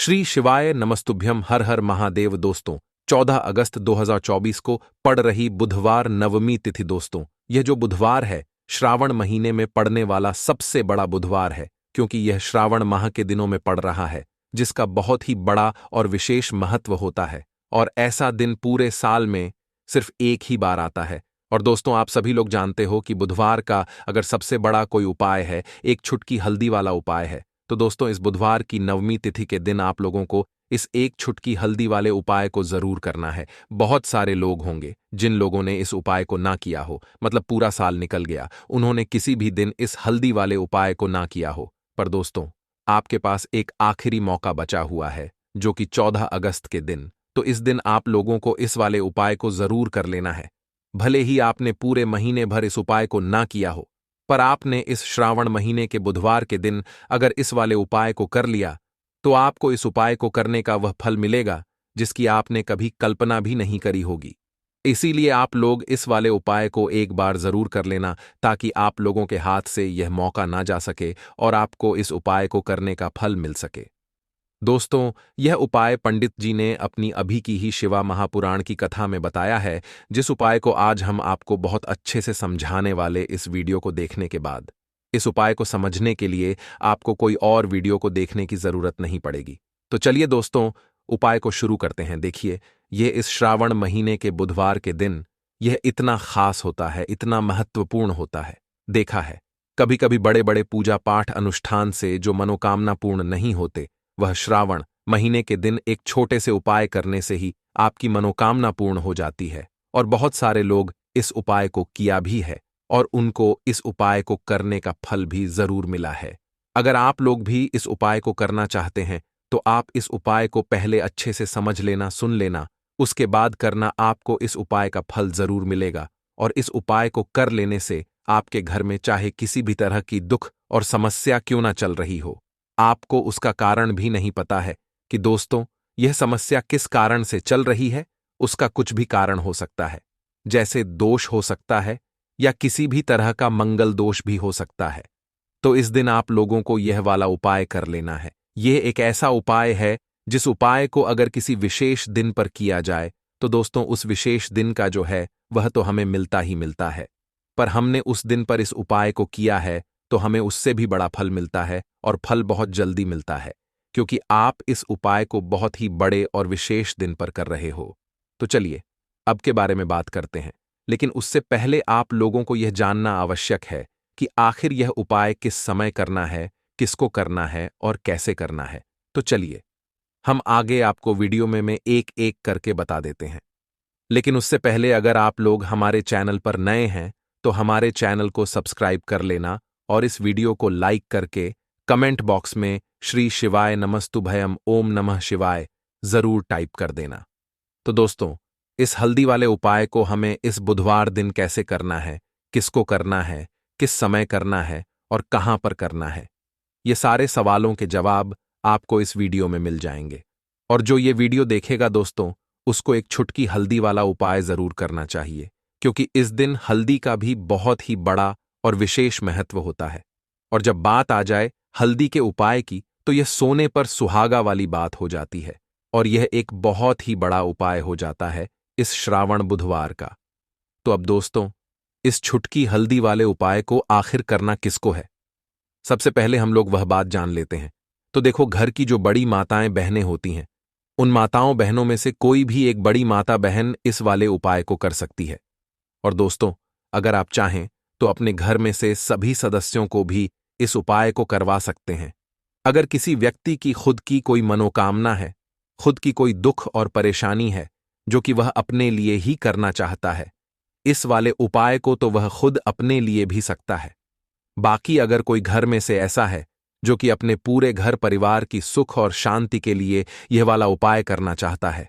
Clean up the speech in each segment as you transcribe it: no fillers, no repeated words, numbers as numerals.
श्री शिवाय नमस्तुभ्यम हर हर महादेव। दोस्तों 14 अगस्त 2024 को पड़ रही बुधवार नवमी तिथि। दोस्तों यह जो बुधवार है श्रावण महीने में पड़ने वाला सबसे बड़ा बुधवार है, क्योंकि यह श्रावण माह के दिनों में पड़ रहा है, जिसका बहुत ही बड़ा और विशेष महत्व होता है। और ऐसा दिन पूरे साल में सिर्फ एक ही बार आता है। और दोस्तों आप सभी लोग जानते हो कि बुधवार का अगर सबसे बड़ा कोई उपाय है, एक छुटकी हल्दी वाला उपाय है। तो दोस्तों इस बुधवार की नवमी तिथि के दिन आप लोगों को इस एक छुटकी हल्दी वाले उपाय को जरूर करना है। बहुत सारे लोग होंगे जिन लोगों ने इस उपाय को ना किया हो, मतलब पूरा साल निकल गया, उन्होंने किसी भी दिन इस हल्दी वाले उपाय को ना किया हो। पर दोस्तों आपके पास एक आखिरी मौका बचा हुआ है, जो कि 14 अगस्त के दिन। तो इस दिन आप लोगों को इस वाले उपाय को जरूर कर लेना है। भले ही आपने पूरे महीने भर इस उपाय को ना किया हो, पर आपने इस श्रावण महीने के बुधवार के दिन अगर इस वाले उपाय को कर लिया, तो आपको इस उपाय को करने का वह फल मिलेगा जिसकी आपने कभी कल्पना भी नहीं करी होगी। इसीलिए आप लोग इस वाले उपाय को एक बार जरूर कर लेना, ताकि आप लोगों के हाथ से यह मौका ना जा सके और आपको इस उपाय को करने का फल मिल सके। दोस्तों यह उपाय पंडित जी ने अपनी अभी की ही शिवा महापुराण की कथा में बताया है, जिस उपाय को आज हम आपको बहुत अच्छे से समझाने वाले इस वीडियो को देखने के बाद। इस उपाय को समझने के लिए आपको कोई और वीडियो को देखने की जरूरत नहीं पड़ेगी। तो चलिए दोस्तों उपाय को शुरू करते हैं। देखिए यह इस श्रावण महीने के बुधवार के दिन यह इतना खास होता है, इतना महत्वपूर्ण होता है। देखा है कभी कभी बड़े बड़े पूजा पाठ अनुष्ठान से जो मनोकामना पूर्ण नहीं होते, वह श्रावण महीने के दिन एक छोटे से उपाय करने से ही आपकी मनोकामना पूर्ण हो जाती है। और बहुत सारे लोग इस उपाय को किया भी है और उनको इस उपाय को करने का फल भी जरूर मिला है। अगर आप लोग भी इस उपाय को करना चाहते हैं तो आप इस उपाय को पहले अच्छे से समझ लेना, सुन लेना, उसके बाद करना। आपको इस उपाय का फल जरूर मिलेगा। और इस उपाय को कर लेने से आपके घर में चाहे किसी भी तरह की दुख और समस्या क्यों ना चल रही हो, आपको उसका कारण भी नहीं पता है कि दोस्तों यह समस्या किस कारण से चल रही है। उसका कुछ भी कारण हो सकता है, जैसे दोष हो सकता है या किसी भी तरह का मंगल दोष भी हो सकता है। तो इस दिन आप लोगों को यह वाला उपाय कर लेना है। यह एक ऐसा उपाय है जिस उपाय को अगर किसी विशेष दिन पर किया जाए तो दोस्तों उस विशेष दिन का जो है वह तो हमें मिलता ही मिलता है। पर हमने उस दिन पर इस उपाय को किया है तो हमें उससे भी बड़ा फल मिलता है, और फल बहुत जल्दी मिलता है, क्योंकि आप इस उपाय को बहुत ही बड़े और विशेष दिन पर कर रहे हो। तो चलिए अब के बारे में बात करते हैं, लेकिन उससे पहले आप लोगों को यह जानना आवश्यक है कि आखिर यह उपाय किस समय करना है, किसको करना है और कैसे करना है। तो चलिए हम आगे आपको वीडियो में मैं एक एक करके बता देते हैं। लेकिन उससे पहले अगर आप लोग हमारे चैनल पर नए हैं तो हमारे चैनल को सब्सक्राइब कर लेना और इस वीडियो को लाइक करके कमेंट बॉक्स में श्री शिवाय नमस्तुभयम ओम नमः शिवाय जरूर टाइप कर देना। तो दोस्तों इस हल्दी वाले उपाय को हमें इस बुधवार दिन कैसे करना है, किसको करना है, किस समय करना है और कहां पर करना है, ये सारे सवालों के जवाब आपको इस वीडियो में मिल जाएंगे। और जो ये वीडियो देखेगा दोस्तों उसको एक छुटकी हल्दी वाला उपाय जरूर करना चाहिए, क्योंकि इस दिन हल्दी का भी बहुत ही बड़ा और विशेष महत्व होता है। और जब बात आ जाए हल्दी के उपाय की तो यह सोने पर सुहागा वाली बात हो जाती है, और यह एक बहुत ही बड़ा उपाय हो जाता है इस श्रावण बुधवार का। तो अब दोस्तों इस छुटकी हल्दी वाले उपाय को आखिर करना किसको है, सबसे पहले हम लोग वह बात जान लेते हैं। तो देखो घर की जो बड़ी माताएं बहनें होती हैं, उन माताओं बहनों में से कोई भी एक बड़ी माता बहन इस वाले उपाय को कर सकती है। और दोस्तों अगर आप चाहें तो अपने घर में से सभी सदस्यों को भी इस उपाय को करवा सकते हैं। अगर किसी व्यक्ति की खुद की कोई मनोकामना है, खुद की कोई दुख और परेशानी है जो कि वह अपने लिए ही करना चाहता है, इस वाले उपाय को तो वह खुद अपने लिए भी सकता है। बाकी अगर कोई घर में से ऐसा है जो कि अपने पूरे घर परिवार की सुख और शांति के लिए यह वाला उपाय करना चाहता है,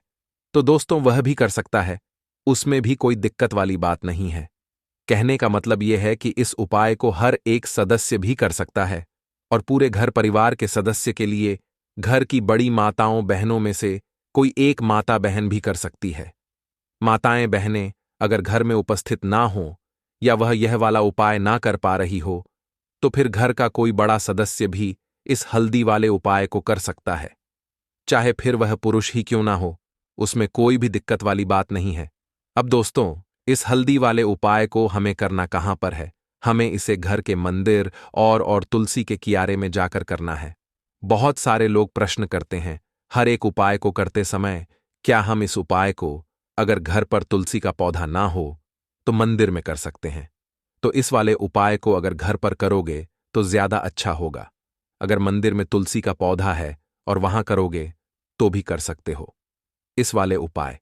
तो दोस्तों वह भी कर सकता है। उसमें भी कोई दिक्कत वाली बात नहीं है। कहने का मतलब यह है कि इस उपाय को हर एक सदस्य भी कर सकता है, और पूरे घर परिवार के सदस्य के लिए घर की बड़ी माताओं बहनों में से कोई एक माता बहन भी कर सकती है। माताएं बहनें अगर घर में उपस्थित ना हो या वह यह वाला उपाय ना कर पा रही हो, तो फिर घर का कोई बड़ा सदस्य भी इस हल्दी वाले उपाय को कर सकता है। चाहे फिर वह पुरुष ही क्यों ना हो, उसमें कोई भी दिक्कत वाली बात नहीं है। अब दोस्तों, इस हल्दी वाले उपाय को हमें करना कहाँ पर है? हमें इसे घर के मंदिर और तुलसी के कियारे में जाकर करना है। बहुत सारे लोग प्रश्न करते हैं, हर एक उपाय को करते समय क्या हम इस उपाय को, अगर घर पर तुलसी का पौधा ना हो, तो मंदिर में कर सकते हैं? तो इस वाले उपाय को अगर घर पर करोगे तो ज्यादा अच्छा होगा। अगर मंदिर में तुलसी का पौधा है और वहां करोगे तो भी कर सकते हो इस वाले उपाय।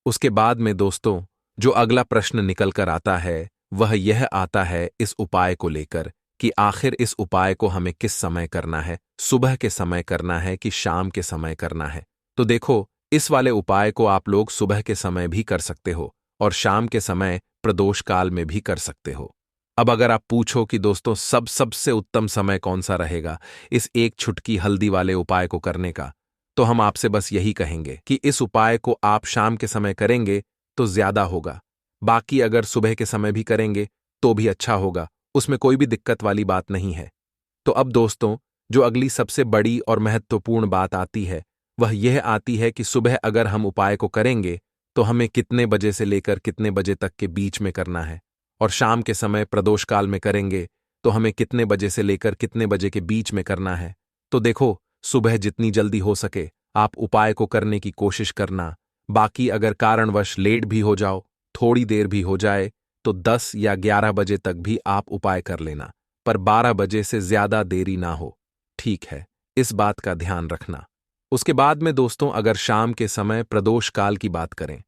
उसके बाद में दोस्तों, जो अगला प्रश्न निकल कर आता है वह यह आता है इस उपाय को लेकर कि आखिर इस उपाय को हमें किस समय करना है, सुबह के समय करना है कि शाम के समय करना है? तो देखो, इस वाले उपाय को आप लोग सुबह के समय भी कर सकते हो और शाम के समय प्रदोष काल में भी कर सकते हो। अब अगर आप पूछो कि दोस्तों सबसे उत्तम समय कौन सा रहेगा इस एक छुटकी हल्दी वाले उपाय को करने का, तो हम आपसे बस यही कहेंगे कि इस उपाय को आप शाम के समय करेंगे तो ज्यादा होगा। बाकी अगर सुबह के समय भी करेंगे तो भी अच्छा होगा, उसमें कोई भी दिक्कत वाली बात नहीं है। तो अब दोस्तों, जो अगली सबसे बड़ी और महत्वपूर्ण बात आती है वह यह आती है कि सुबह अगर हम उपाय को करेंगे तो हमें कितने बजे से लेकर कितने बजे तक के बीच में करना है, और शाम के समय प्रदोष काल में करेंगे तो हमें कितने बजे से लेकर कितने बजे के बीच में करना है। तो देखो, सुबह जितनी जल्दी हो सके आप उपाय को करने की कोशिश करना। बाकी अगर कारणवश लेट भी हो जाओ, थोड़ी देर भी हो जाए, तो 10 या 11 बजे तक भी आप उपाय कर लेना, पर 12 बजे से ज्यादा देरी ना हो। ठीक है, इस बात का ध्यान रखना। उसके बाद में दोस्तों, अगर शाम के समय प्रदोष काल की बात करें,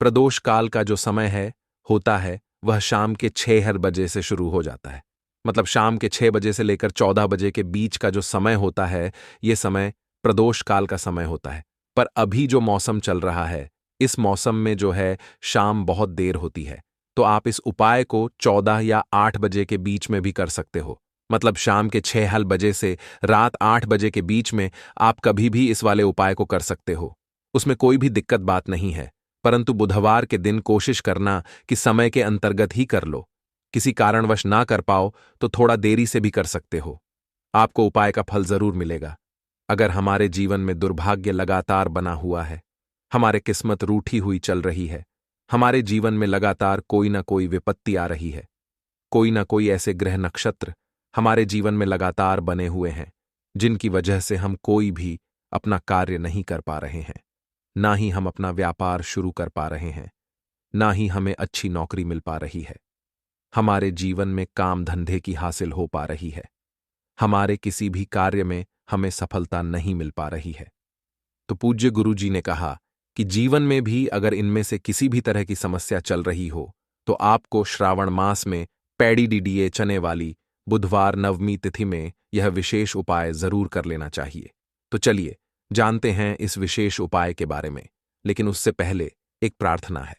प्रदोष काल का जो समय है होता है वह शाम के 6 बजे से शुरू हो जाता है। मतलब शाम के 6 बजे से लेकर 14 बजे के बीच का जो समय होता है, ये समय प्रदोष काल का समय होता है। पर अभी जो मौसम चल रहा है, इस मौसम में जो है शाम बहुत देर होती है, तो आप इस उपाय को 14 या 8 बजे के बीच में भी कर सकते हो। मतलब शाम के 6 बजे से रात 8 बजे के बीच में आप कभी भी इस वाले उपाय को कर सकते हो, उसमें कोई भी दिक्कत बात नहीं है। परंतु बुधवार के दिन कोशिश करना कि समय के अंतर्गत ही कर लो। किसी कारणवश ना कर पाओ तो थोड़ा देरी से भी कर सकते हो, आपको उपाय का फल जरूर मिलेगा। अगर हमारे जीवन में दुर्भाग्य लगातार बना हुआ है, हमारे किस्मत रूठी हुई चल रही है, हमारे जीवन में लगातार कोई ना कोई विपत्ति आ रही है, कोई ना कोई ऐसे ग्रह नक्षत्र हमारे जीवन में लगातार बने हुए हैं जिनकी वजह से हम कोई भी अपना कार्य नहीं कर पा रहे हैं, ना ही हम अपना व्यापार शुरू कर पा रहे हैं, ना ही हमें अच्छी नौकरी मिल पा रही है, हमारे जीवन में काम धंधे की हासिल हो पा रही है, हमारे किसी भी कार्य में हमें सफलता नहीं मिल पा रही है। तो पूज्य गुरु जी ने कहा कि जीवन में भी अगर इनमें से किसी भी तरह की समस्या चल रही हो तो आपको श्रावण मास में पैडी डीडीए चने वाली बुधवार नवमी तिथि में यह विशेष उपाय जरूर कर लेना चाहिए। तो चलिए जानते हैं इस विशेष उपाय के बारे में, लेकिन उससे पहले एक प्रार्थना है।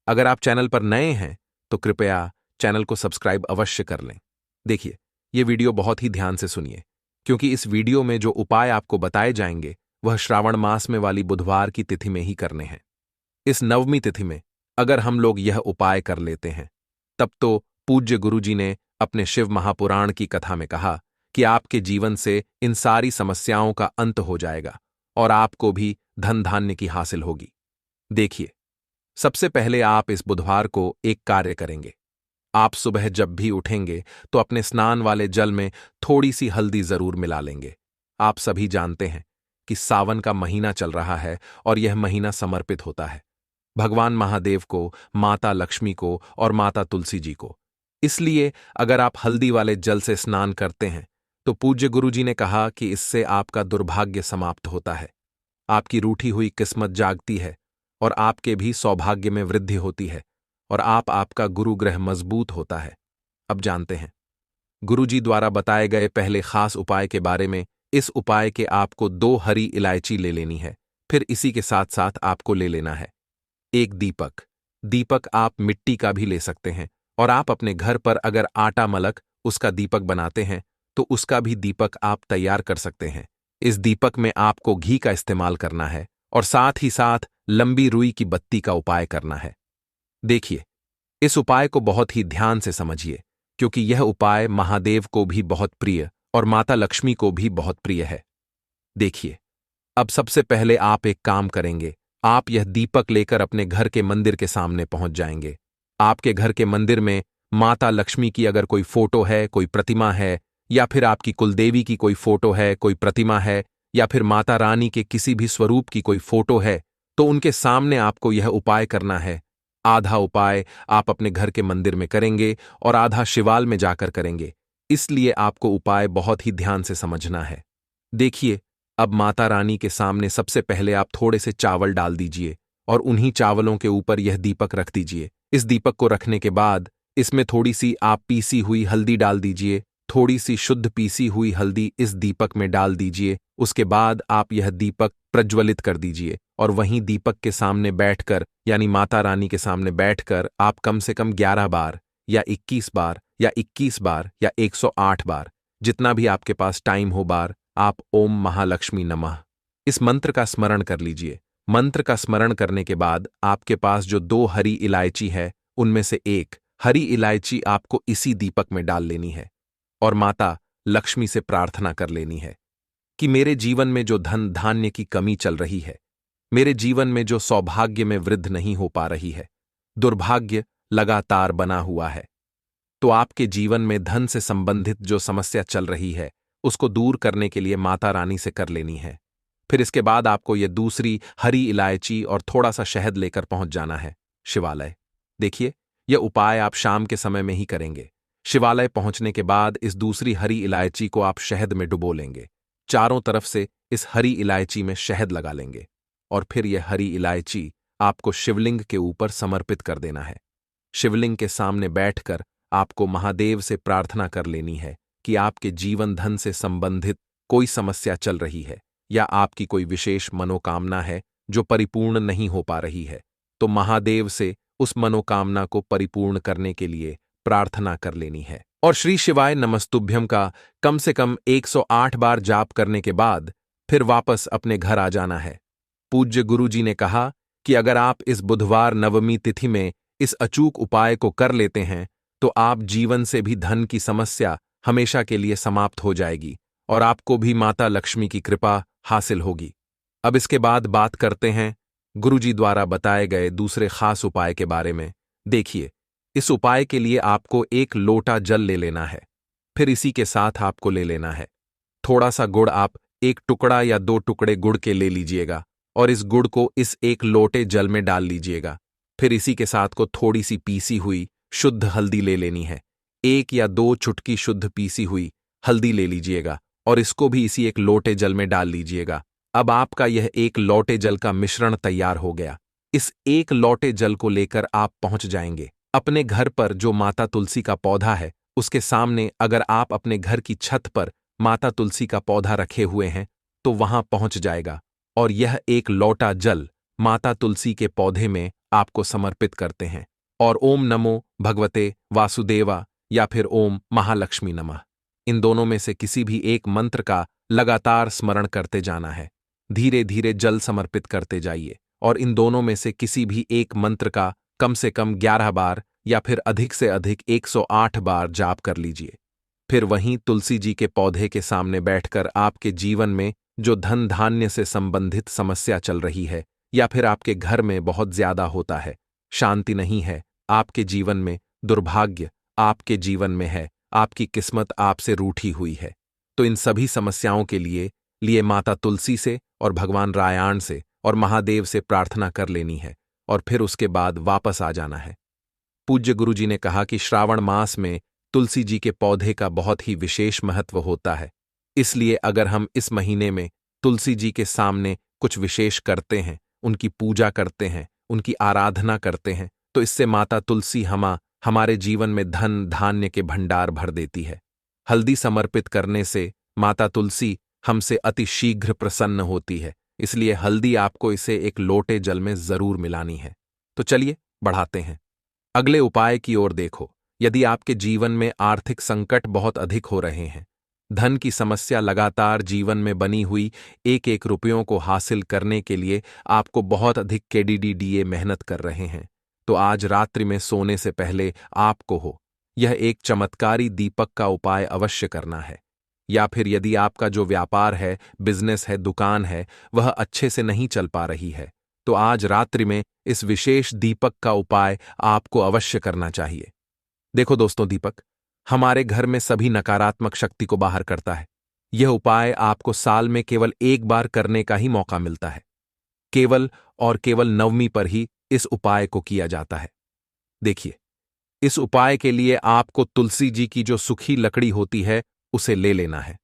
अगर आप चैनल पर नए हैं तो कृपया चैनल को सब्सक्राइब अवश्य कर लें। देखिए, ये वीडियो बहुत ही ध्यान से सुनिए, क्योंकि इस वीडियो में जो उपाय आपको बताए जाएंगे वह श्रावण मास में वाली बुधवार की तिथि में ही करने हैं। इस नवमी तिथि में अगर हम लोग यह उपाय कर लेते हैं, तब तो पूज्य गुरु जी ने अपने शिव महापुराण की कथा में कहा कि आपके जीवन से इन सारी समस्याओं का अंत हो जाएगा और आपको भी धन धान्य की हासिल होगी। देखिए, सबसे पहले आप इस बुधवार को एक कार्य करेंगे। आप सुबह जब भी उठेंगे तो अपने स्नान वाले जल में थोड़ी सी हल्दी जरूर मिला लेंगे। आप सभी जानते हैं कि सावन का महीना चल रहा है और यह महीना समर्पित होता है भगवान महादेव को, माता लक्ष्मी को और माता तुलसी जी को। इसलिए अगर आप हल्दी वाले जल से स्नान करते हैं तो पूज्य गुरु जी ने कहा कि इससे आपका दुर्भाग्य समाप्त होता है, आपकी रूठी हुई किस्मत जागती है और आपके भी सौभाग्य में वृद्धि होती है और आपका गुरु ग्रह मजबूत होता है। अब जानते हैं गुरु जी द्वारा बताए गए पहले खास उपाय के बारे में। इस उपाय के आपको 2 हरी इलायची ले लेनी है, फिर इसी के साथ साथ आपको ले लेना है एक दीपक। दीपक आप मिट्टी का भी ले सकते हैं, और आप अपने घर पर अगर आटा मलक उसका दीपक बनाते हैं तो उसका भी दीपक आप तैयार कर सकते हैं। इस दीपक में आपको घी का इस्तेमाल करना है और साथ ही साथ लंबी रुई की बत्ती का उपाय करना है। देखिए, इस उपाय को बहुत ही ध्यान से समझिए, क्योंकि यह उपाय महादेव को भी बहुत प्रिय और माता लक्ष्मी को भी बहुत प्रिय है। देखिए, अब सबसे पहले आप एक काम करेंगे। आप यह दीपक लेकर अपने घर के मंदिर के सामने पहुंच जाएंगे। आपके घर के मंदिर में माता लक्ष्मी की अगर कोई फोटो है, कोई प्रतिमा है, या फिर आपकी कुलदेवी की कोई फोटो है, कोई प्रतिमा है, या फिर माता रानी के किसी भी स्वरूप की कोई फोटो है, तो उनके सामने आपको यह उपाय करना है। आधा उपाय आप अपने घर के मंदिर में करेंगे और आधा शिवाल में जाकर करेंगे। इसलिए आपको उपाय बहुत ही ध्यान से समझना है। देखिए, अब माता रानी के सामने सबसे पहले आप थोड़े से चावल डाल दीजिए और उन्हीं चावलों के ऊपर यह दीपक रख दीजिए। इस दीपक को रखने के बाद इसमें थोड़ी सी आप पीसी हुई हल्दी डाल दीजिए। थोड़ी सी शुद्ध पीसी हुई हल्दी इस दीपक में डाल दीजिए। उसके बाद आप यह दीपक प्रज्वलित कर दीजिए और वहीं दीपक के सामने बैठकर, यानी माता रानी के सामने बैठकर, आप कम से कम 11 बार या 21 बार या 21 बार या 108 बार, जितना भी आपके पास टाइम हो बार, आप ओम महालक्ष्मी नमः इस मंत्र का स्मरण कर लीजिए। मंत्र का स्मरण करने के बाद आपके पास जो 2 हरी इलायची है, उनमें से एक हरी इलायची आपको इसी दीपक में डाल लेनी है और माता लक्ष्मी से प्रार्थना कर लेनी है कि मेरे जीवन में जो धन धान्य की कमी चल रही है, मेरे जीवन में जो सौभाग्य में वृद्धि नहीं हो पा रही है, दुर्भाग्य लगातार बना हुआ है, तो आपके जीवन में धन से संबंधित जो समस्या चल रही है, उसको दूर करने के लिए माता रानी से कर लेनी है। फिर इसके बाद आपको यह दूसरी हरी इलायची और थोड़ा सा शहद लेकर पहुंच जाना है शिवालय। देखिए, यह उपाय आप शाम के समय में ही करेंगे। शिवालय पहुंचने के बाद इस दूसरी हरी इलायची को आप शहद में डुबो लेंगे। चारों तरफ से इस हरी इलायची में शहद लगा लेंगे और फिर यह हरी इलायची आपको शिवलिंग के ऊपर समर्पित कर देना है। शिवलिंग के सामने बैठकर आपको महादेव से प्रार्थना कर लेनी है कि आपके जीवन धन से संबंधित कोई समस्या चल रही है या आपकी कोई विशेष मनोकामना है जो परिपूर्ण नहीं हो पा रही है, तो महादेव से उस मनोकामना को परिपूर्ण करने के लिए प्रार्थना कर लेनी है। और श्री शिवाय नमस्तुभ्यम का कम से कम 108 बार जाप करने के बाद फिर वापस अपने घर आ जाना है। पूज्य गुरुजी ने कहा कि अगर आप इस बुधवार नवमी तिथि में इस अचूक उपाय को कर लेते हैं तो आप जीवन से भी धन की समस्या हमेशा के लिए समाप्त हो जाएगी और आपको भी माता लक्ष्मी की कृपा हासिल होगी। अब इसके बाद बात करते हैं गुरुजी द्वारा बताए गए दूसरे खास उपाय के बारे में। देखिए, इस उपाय के लिए आपको 1 लोटा जल ले लेना है। फिर इसी के साथ आपको ले लेना है थोड़ा सा गुड़। आप 1 टुकड़ा या 2 टुकड़े गुड़ के ले लीजिएगा और इस गुड़ को इस 1 लोटे जल में डाल लीजिएगा। फिर इसी के साथ को थोड़ी सी पीसी हुई शुद्ध हल्दी ले लेनी है। 1 या 2 चुटकी शुद्ध पीसी हुई हल्दी ले लीजिएगा और इसको भी इसी 1 लोटे जल में डाल लीजिएगा। अब आपका यह 1 लोटे जल का मिश्रण तैयार हो गया। इस 1 लोटे जल को लेकर आप पहुंच जाएंगे अपने घर पर जो माता तुलसी का पौधा है उसके सामने। अगर आप अपने घर की छत पर माता तुलसी का पौधा रखे हुए हैं तो वहां पहुंच जाएगा और यह 1 लोटा जल माता तुलसी के पौधे में आपको समर्पित करते हैं और ओम नमो भगवते वासुदेवा या फिर ओम महालक्ष्मी नमः, इन दोनों में से किसी भी एक मंत्र का लगातार स्मरण करते जाना है। धीरे धीरे जल समर्पित करते जाइए और इन दोनों में से किसी भी एक मंत्र का कम से कम 11 बार या फिर अधिक से अधिक 108 बार जाप कर लीजिए। फिर वहीं तुलसी जी के पौधे के सामने बैठकर आपके जीवन में जो धन धान्य से संबंधित समस्या चल रही है या फिर आपके घर में बहुत ज्यादा होता है, शांति नहीं है, आपके जीवन में दुर्भाग्य आपके जीवन में है, आपकी किस्मत आपसे रूठी हुई है, तो इन सभी समस्याओं के लिए माता तुलसी से और भगवान रायाण से और महादेव से प्रार्थना कर लेनी है और फिर उसके बाद वापस आ जाना है। पूज्य गुरुजी ने कहा कि श्रावण मास में तुलसी जी के पौधे का बहुत ही विशेष महत्व होता है, इसलिए अगर हम इस महीने में तुलसी जी के सामने कुछ विशेष करते हैं, उनकी पूजा करते हैं, उनकी आराधना करते हैं, तो इससे माता तुलसी हमारे जीवन में धन धान्य के भंडार भर देती है। हल्दी समर्पित करने से माता तुलसी हमसे अति शीघ्र प्रसन्न होती है, इसलिए हल्दी आपको इसे 1 लोटे जल में जरूर मिलानी है। तो चलिए बढ़ाते हैं अगले उपाय की ओर। देखो, यदि आपके जीवन में आर्थिक संकट बहुत अधिक हो रहे हैं, धन की समस्या लगातार जीवन में बनी हुई, 1-1 रुपयों को हासिल करने के लिए आपको बहुत अधिक KDDDA मेहनत कर रहे हैं, तो आज रात्रि में सोने से पहले आपको यह एक चमत्कारी दीपक का उपाय अवश्य करना है। या फिर यदि आपका जो व्यापार है, बिजनेस है, दुकान है, वह अच्छे से नहीं चल पा रही है, तो आज रात्रि में इस विशेष दीपक का उपाय आपको अवश्य करना चाहिए। देखो दोस्तों, दीपक हमारे घर में सभी नकारात्मक शक्ति को बाहर करता है। यह उपाय आपको साल में केवल एक बार करने का ही मौका मिलता है। केवल और केवल नवमी पर ही इस उपाय को किया जाता है। देखिए, इस उपाय के लिए आपको तुलसी जी की जो सूखी लकड़ी होती है उसे ले लेना है।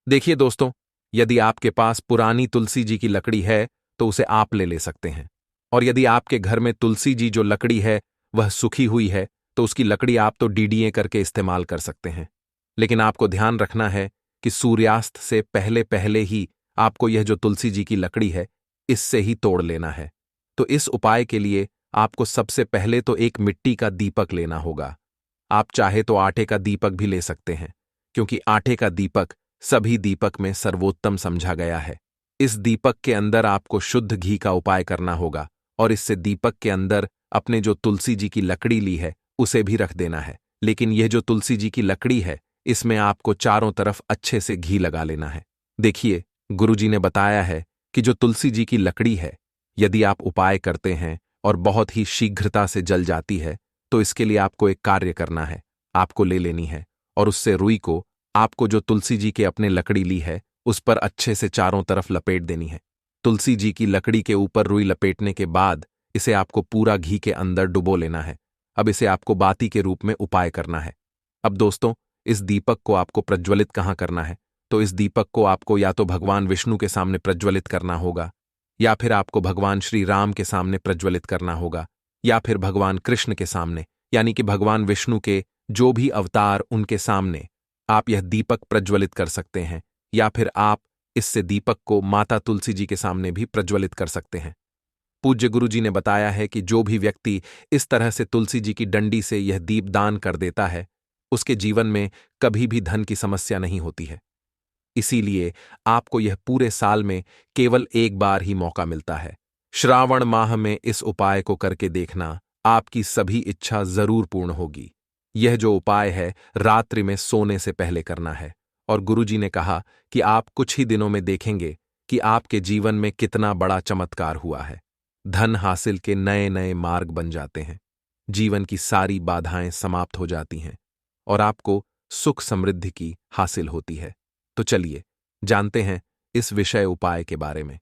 देखिए दोस्तों, यदि आपके पास पुरानी तुलसी जी की लकड़ी है तो उसे आप ले सकते हैं, और यदि आपके घर में तुलसी जी जो लकड़ी है वह सूखी हुई है तो उसकी लकड़ी आप तो डीडीए करके इस्तेमाल कर सकते हैं। लेकिन आपको ध्यान रखना है कि सूर्यास्त से पहले पहले ही आपको यह जो तुलसी जी की लकड़ी है इससे ही तोड़ लेना है। तो इस उपाय के लिए आपको सबसे पहले तो एक मिट्टी का दीपक लेना होगा। आप चाहे तो आटे का दीपक भी ले सकते हैं, क्योंकि आटे का दीपक सभी दीपक में सर्वोत्तम समझा गया है। इस दीपक के अंदर आपको शुद्ध घी का उपाय करना होगा, और इससे दीपक के अंदर अपने जो तुलसी जी की लकड़ी ली है उसे भी रख देना है। लेकिन यह जो तुलसी जी की लकड़ी है इसमें आपको चारों तरफ अच्छे से घी लगा लेना है। देखिए, गुरुजी ने बताया है कि जो तुलसी जी की लकड़ी है, यदि आप उपाय करते हैं और बहुत ही शीघ्रता से जल जाती है, तो इसके लिए आपको एक कार्य करना है। आपको ले लेनी है और उससे रुई को आपको जो तुलसी जी के अपने लकड़ी ली है उस पर अच्छे से चारों तरफ लपेट देनी है। तुलसी जी की लकड़ी के ऊपर रुई लपेटने के बाद इसे आपको पूरा घी के अंदर डुबो लेना है। अब इसे आपको बाती के रूप में उपाय करना है। अब दोस्तों, इस दीपक को आपको प्रज्वलित कहाँ करना है? तो इस दीपक को आपको या तो भगवान विष्णु के सामने प्रज्वलित करना होगा, या फिर आपको भगवान श्री राम के सामने प्रज्वलित करना होगा, या फिर भगवान कृष्ण के सामने, यानी कि भगवान विष्णु के जो भी अवतार उनके सामने आप यह दीपक प्रज्वलित कर सकते हैं। या फिर आप इससे दीपक को माता तुलसी जी के सामने भी प्रज्वलित कर सकते हैं। पूज्य गुरु जी ने बताया है कि जो भी व्यक्ति इस तरह से तुलसी जी की डंडी से यह दीप दान कर देता है, उसके जीवन में कभी भी धन की समस्या नहीं होती है। इसीलिए आपको यह पूरे साल में केवल एक बार ही मौका मिलता है। श्रावण माह में इस उपाय को करके देखना, आपकी सभी इच्छा जरूर पूर्ण होगी। यह जो उपाय है रात्रि में सोने से पहले करना है, और गुरुजी ने कहा कि आप कुछ ही दिनों में देखेंगे कि आपके जीवन में कितना बड़ा चमत्कार हुआ है। धन हासिल के नए नए मार्ग बन जाते हैं, जीवन की सारी बाधाएं समाप्त हो जाती हैं और आपको सुख समृद्धि की हासिल होती है। तो चलिए जानते हैं इस विषय उपाय के बारे में।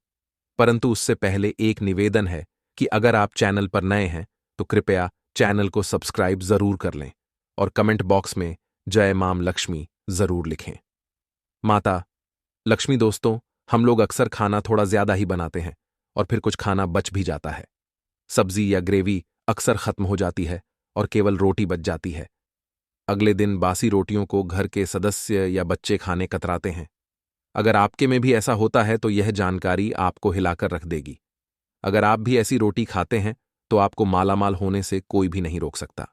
परंतु उससे पहले एक निवेदन है कि अगर आप चैनल पर नए हैं तो कृपया चैनल को सब्सक्राइब जरूर कर लें और कमेंट बॉक्स में जय मां लक्ष्मी जरूर लिखें। माता लक्ष्मी दोस्तों, हम लोग अक्सर खाना थोड़ा ज्यादा ही बनाते हैं और फिर कुछ खाना बच भी जाता है। सब्जी या ग्रेवी अक्सर खत्म हो जाती है और केवल रोटी बच जाती है। अगले दिन बासी रोटियों को घर के सदस्य या बच्चे खाने कतराते हैं। अगर आपके में भी ऐसा होता है तो यह जानकारी आपको हिलाकर रख देगी। अगर आप भी ऐसी रोटी खाते हैं तो आपको मालामाल होने से कोई भी नहीं रोक सकता।